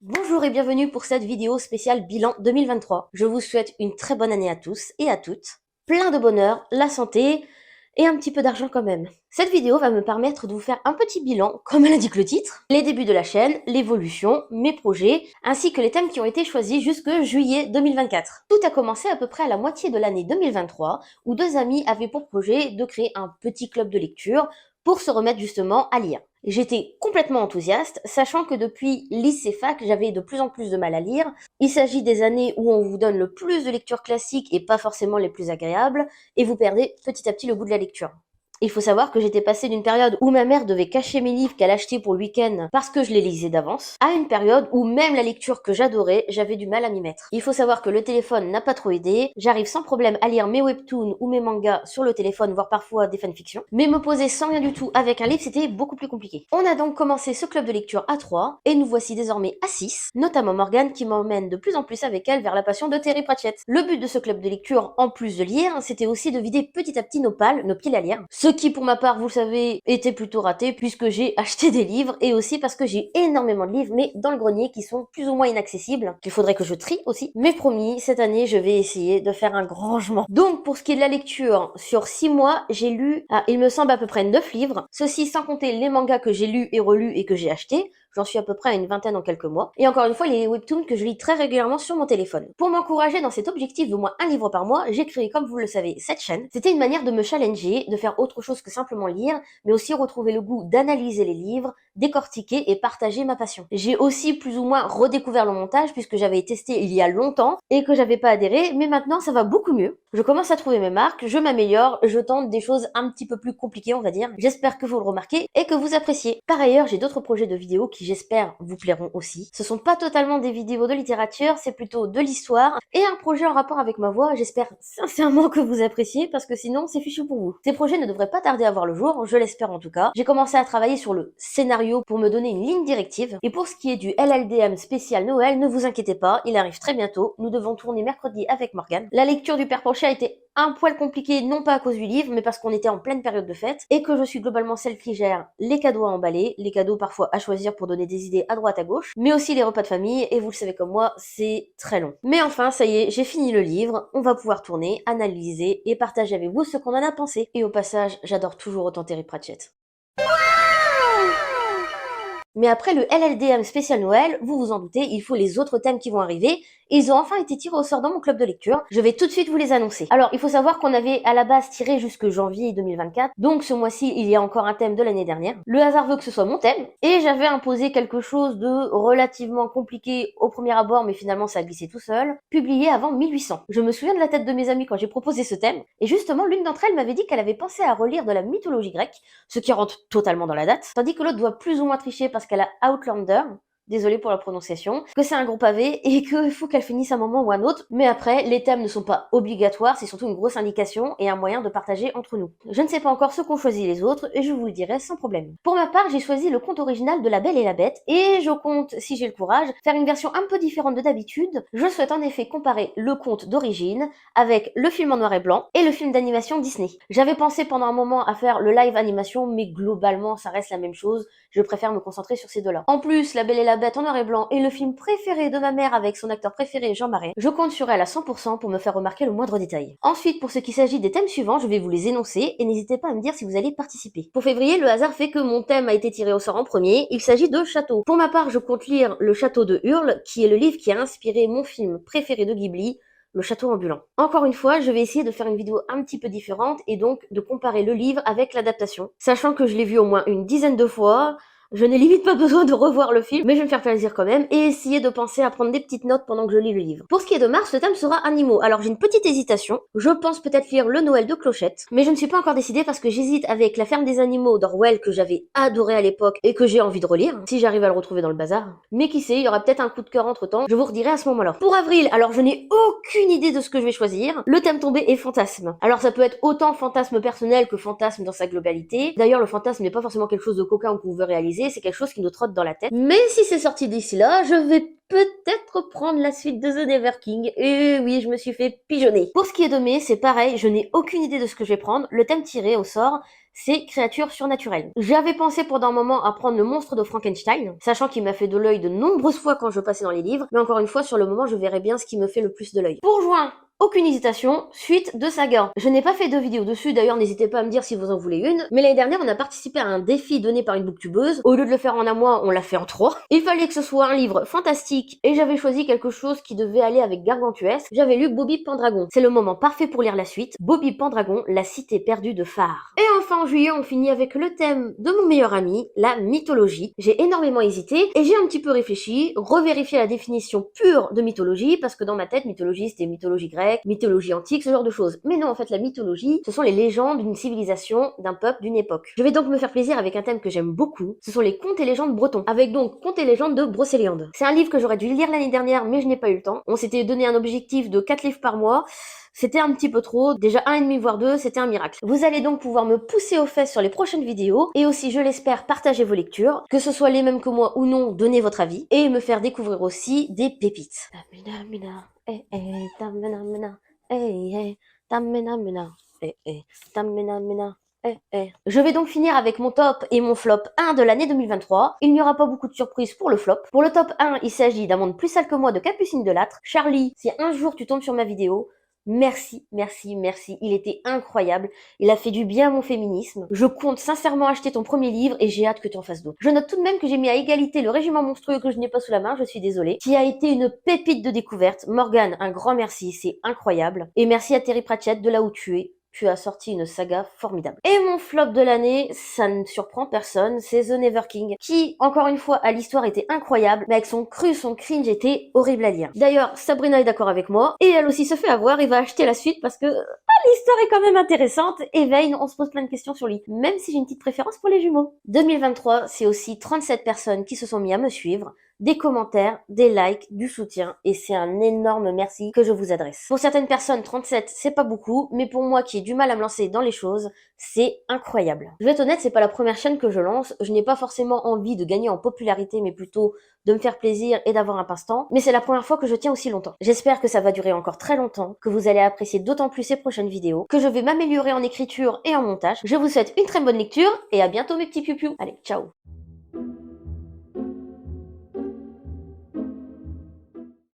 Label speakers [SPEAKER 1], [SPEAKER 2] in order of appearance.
[SPEAKER 1] Bonjour et bienvenue pour cette vidéo spéciale bilan 2023. Je vous souhaite une très bonne année à tous et à toutes. Plein de bonheur, la santé et un petit peu d'argent quand même. Cette vidéo va me permettre de vous faire un petit bilan, comme l'indique le titre, les débuts de la chaîne, l'évolution, mes projets, ainsi que les thèmes qui ont été choisis jusque juillet 2024. Tout a commencé à peu près à la moitié de l'année 2023, où deux amis avaient pour projet de créer un petit club de lecture pour se remettre justement à lire. J'étais complètement enthousiaste, sachant que depuis lycée fac, j'avais de plus en plus de mal à lire. Il s'agit des années où on vous donne le plus de lectures classiques et pas forcément les plus agréables, et vous perdez petit à petit le goût de la lecture. Il faut savoir que j'étais passée d'une période où ma mère devait cacher mes livres qu'elle achetait pour le week-end parce que je les lisais d'avance, à une période où même la lecture que j'adorais, j'avais du mal à m'y mettre. Il faut savoir que le téléphone n'a pas trop aidé, j'arrive sans problème à lire mes webtoons ou mes mangas sur le téléphone, voire parfois des fanfictions, mais me poser sans rien du tout avec un livre, c'était beaucoup plus compliqué. On a donc commencé ce club de lecture à 3, et nous voici désormais à 6, notamment Morgane qui m'emmène de plus en plus avec elle vers la passion de Terry Pratchett. Le but de ce club de lecture, en plus de lire, c'était aussi de vider petit à petit nos piles à lire. Ce qui, pour ma part, vous le savez, était plutôt raté puisque j'ai acheté des livres et aussi parce que j'ai énormément de livres, mais dans le grenier qui sont plus ou moins inaccessibles, qu'il faudrait que je trie aussi. Mais promis, cette année, je vais essayer de faire un grand rangement. Donc, pour ce qui est de la lecture, sur 6 mois, j'ai lu, il me semble à peu près 9 livres. Ceci sans compter les mangas que j'ai lus et relus et que j'ai achetés. J'en suis à peu près à une vingtaine en quelques mois. Et encore une fois, les webtoons que je lis très régulièrement sur mon téléphone. Pour m'encourager dans cet objectif d'au moins un livre par mois, j'ai créé, comme vous le savez, cette chaîne. C'était une manière de me challenger, de faire autre chose que simplement lire, mais aussi retrouver le goût d'analyser les livres, décortiquer et partager ma passion. J'ai aussi plus ou moins redécouvert le montage puisque j'avais testé il y a longtemps et que j'avais pas adhéré, mais maintenant ça va beaucoup mieux. Je commence à trouver mes marques, je m'améliore, je tente des choses un petit peu plus compliquées on va dire. J'espère que vous le remarquez et que vous appréciez. Par ailleurs, j'ai d'autres projets de vidéos qui j'espère vous plairont aussi. Ce sont pas totalement des vidéos de littérature, c'est plutôt de l'histoire et un projet en rapport avec ma voix. J'espère sincèrement que vous appréciez parce que sinon c'est fichu pour vous. Ces projets ne devraient pas tarder à voir le jour, je l'espère en tout cas. J'ai commencé à travailler sur le scénario pour me donner une ligne directive. Et pour ce qui est du LLDM spécial Noël, ne vous inquiétez pas, il arrive très bientôt. Nous devons tourner mercredi avec Morgane. La lecture du Père Porcher a été un poil compliqué, non pas à cause du livre, mais parce qu'on était en pleine période de fête, et que je suis globalement celle qui gère les cadeaux à emballer, les cadeaux parfois à choisir pour donner des idées à droite à gauche, mais aussi les repas de famille, et vous le savez comme moi, c'est très long. Mais enfin, ça y est, j'ai fini le livre, on va pouvoir tourner, analyser, et partager avec vous ce qu'on en a pensé. Et au passage, j'adore toujours autant Terry Pratchett. Mais après le LLDM spécial Noël, vous vous en doutez, il faut les autres thèmes qui vont arriver. Ils ont enfin été tirés au sort dans mon club de lecture. Je vais tout de suite vous les annoncer. Alors, il faut savoir qu'on avait à la base tiré jusque janvier 2024. Donc ce mois-ci, il y a encore un thème de l'année dernière. Le hasard veut que ce soit mon thème. Et j'avais imposé quelque chose de relativement compliqué au premier abord, mais finalement ça a glissé tout seul. Publié avant 1800. Je me souviens de la tête de mes amis quand j'ai proposé ce thème. Et justement, l'une d'entre elles m'avait dit qu'elle avait pensé à relire de la mythologie grecque, ce qui rentre totalement dans la date. Tandis que l'autre doit plus ou moins tricher parce qu'elle a Outlander, désolée pour la prononciation, que c'est un gros pavé et qu'il faut qu'elle finisse un moment ou un autre. Mais après, les thèmes ne sont pas obligatoires, c'est surtout une grosse indication et un moyen de partager entre nous. Je ne sais pas encore ce qu'ont choisi les autres et je vous le dirai sans problème. Pour ma part, j'ai choisi le conte original de La Belle et la Bête et je compte, si j'ai le courage, faire une version un peu différente de d'habitude. Je souhaite en effet comparer le conte d'origine avec le film en noir et blanc et le film d'animation Disney. J'avais pensé pendant un moment à faire le live animation, mais globalement ça reste la même chose. Je préfère me concentrer sur ces deux-là. En plus, La Belle et la Bête en noir et blanc est le film préféré de ma mère avec son acteur préféré Jean Marais. Je compte sur elle à 100% pour me faire remarquer le moindre détail. Ensuite, pour ce qui s'agit des thèmes suivants, je vais vous les énoncer et n'hésitez pas à me dire si vous allez participer. Pour février, le hasard fait que mon thème a été tiré au sort en premier. Il s'agit de château. Pour ma part, je compte lire Le Château de Hurle, qui est le livre qui a inspiré mon film préféré de Ghibli, Le Château ambulant. Encore une fois, je vais essayer de faire une vidéo un petit peu différente et donc de comparer le livre avec l'adaptation. Sachant que je l'ai vu au moins une dizaine de fois, je n'ai limite pas besoin de revoir le film, mais je vais me faire plaisir quand même et essayer de penser à prendre des petites notes pendant que je lis le livre. Pour ce qui est de mars, le thème sera animaux. Alors j'ai une petite hésitation. Je pense peut-être lire Le Noël de Clochette, mais je ne suis pas encore décidée parce que j'hésite avec La Ferme des animaux d'Orwell que j'avais adoré à l'époque et que j'ai envie de relire, si j'arrive à le retrouver dans le bazar. Mais qui sait, il y aura peut-être un coup de cœur entre temps, je vous redirai à ce moment-là. Pour avril, alors je n'ai aucune idée de ce que je vais choisir. Le thème tombé est fantasme. Alors ça peut être autant fantasme personnel que fantasme dans sa globalité. D'ailleurs, le fantasme n'est pas forcément quelque chose de coquin qu'on veut réaliser, c'est quelque chose qui nous trotte dans la tête. Mais si c'est sorti d'ici là, je vais peut-être prendre la suite de The Never King. Et oui, je me suis fait pigeonner. Pour ce qui est de mai, c'est pareil, je n'ai aucune idée de ce que je vais prendre. Le thème tiré au sort, c'est créatures surnaturelles. J'avais pensé pendant un moment à prendre le monstre de Frankenstein, sachant qu'il m'a fait de l'œil de nombreuses fois quand je passais dans les livres, mais encore une fois, sur le moment, je verrai bien ce qui me fait le plus de l'œil. Pour juin, aucune hésitation, suite de saga. Je n'ai pas fait de vidéo dessus, d'ailleurs n'hésitez pas à me dire si vous en voulez une, mais l'année dernière on a participé à un défi donné par une booktubeuse. Au lieu de le faire en un mois, on l'a fait en 3. Il fallait que ce soit un livre fantastique, et j'avais choisi quelque chose qui devait aller avec Gargantuesque. J'avais lu Bobby Pendragon. C'est le moment parfait pour lire la suite. Bobby Pendragon, la cité perdue de Phare. Et enfin en juillet, on finit avec le thème de mon meilleur ami, la mythologie. J'ai énormément hésité, et j'ai un petit peu réfléchi, revérifié la définition pure de mythologie, parce que dans ma tête, mythologie c'était mythologie grecque, mythologie antique, ce genre de choses. Mais non, en fait, la mythologie, ce sont les légendes d'une civilisation, d'un peuple, d'une époque. Je vais donc me faire plaisir avec un thème que j'aime beaucoup, ce sont les contes et légendes bretons, avec donc contes et légendes de Brocéliande. C'est un livre que j'aurais dû lire l'année dernière, mais je n'ai pas eu le temps. On s'était donné un objectif de 4 livres par mois, c'était un petit peu trop, déjà 1,5 voire 2, c'était un miracle. Vous allez donc pouvoir me pousser aux fesses sur les prochaines vidéos, et aussi, je l'espère, partager vos lectures, que ce soit les mêmes que moi ou non, donnez votre avis, et me faire découvrir aussi des pépites. Je vais donc finir avec mon top et mon flop 1 de l'année 2023. Il n'y aura pas beaucoup de surprises pour le flop. Pour le top 1, il s'agit d'un monde plus sale que moi de Capucine de Lattre. Charlie, si un jour tu tombes sur ma vidéo, merci, merci, merci. Il était incroyable. Il a fait du bien à mon féminisme. Je compte sincèrement acheter ton premier livre et j'ai hâte que tu en fasses d'autres. Je note tout de même que j'ai mis à égalité le régiment monstrueux que je n'ai pas sous la main, je suis désolée, qui a été une pépite de découverte. Morgane, un grand merci, c'est incroyable. Et merci à Terry Pratchett de là où tu es. Tu as sorti une saga formidable. Et mon flop de l'année, ça ne surprend personne, c'est The Never King, qui, encore une fois, à l'histoire était incroyable, mais avec son cru, son cringe était horrible à lire. D'ailleurs, Sabrina est d'accord avec moi, et elle aussi se fait avoir et va acheter la suite parce que l'histoire est quand même intéressante, et Vane, on se pose plein de questions sur lui, même si j'ai une petite préférence pour les jumeaux. 2023, c'est aussi 37 personnes qui se sont mis à me suivre, des commentaires, des likes, du soutien, et c'est un énorme merci que je vous adresse. Pour certaines personnes, 37, c'est pas beaucoup, mais pour moi qui ai du mal à me lancer dans les choses, c'est incroyable. Je vais être honnête, c'est pas la première chaîne que je lance, je n'ai pas forcément envie de gagner en popularité, mais plutôt de me faire plaisir et d'avoir un passe-temps, mais c'est la première fois que je tiens aussi longtemps. J'espère que ça va durer encore très longtemps, que vous allez apprécier d'autant plus ces prochaines vidéos, que je vais m'améliorer en écriture et en montage. Je vous souhaite une très bonne lecture, et à bientôt mes petits piou-piou. Allez, ciao!